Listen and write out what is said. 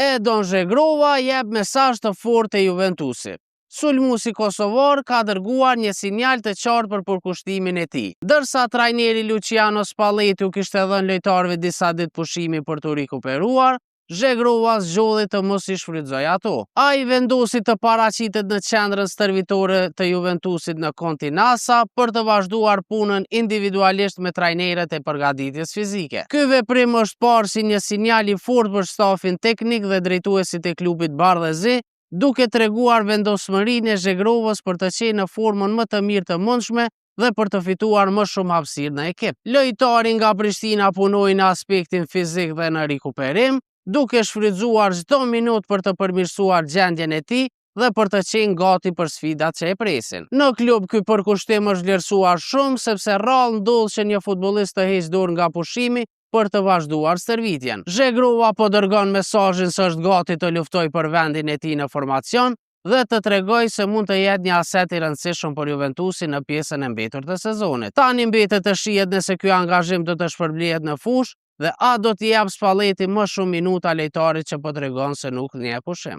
E Don Zhegrova jep mesazh të fortë te Juventusit. Sulmuesi kosovar ka dërguar një sinjal të qartë për përkushtimin e tij. Ndërsa trajneri Luciano Spalletti u kishte dhënë lojtarëve disa ditë pushimi për t'u rikuperuar, Zhegrova zgjodhi të mos i shfrytëzojë ato. Ai vendosi të paraqitet në qendrën stërvitore të Juventusit në Continassa për të vazhduar punën individualisht me trajnerët e përgatitjes fizike. Ky veprim është parë si një sinjal i fortë për stafin teknik dhe drejtuesit e klubit bardhëzi, duke treguar vendosmërinë e Zhegrovës për të qenë në formën më të mirë të mundshme dhe për të fituar më shumë hapësirë në ekip. Lojtari nga Prishtina punoi në aspektin fizik dhe në rikuperim, duke shfrytzuar çdo minutë për të përmirësuar gjendjen e tij dhe për të qenë gati për sfidat që e presin. Në klub ky përkushtim është vlerësuar shumë sepse rrallë ndodh që një futbollist të heqë dorë nga pushimi për të vazhduar stërvitjen. Zhegrova po dërgon mesazhin se është gati të luftojë për vendin e tij në formacion dhe të tregojë se mund të jetë një aset i rëndësishëm për Juventusin në pjesën e mbetur të sezonit. Tani mbetet të shihet nëse ky angazhim do të shpërblehet në fushë dhe a do t'i jap Spalletti më shumë minuta lojtarit që po tregon se nuk njeh pushim.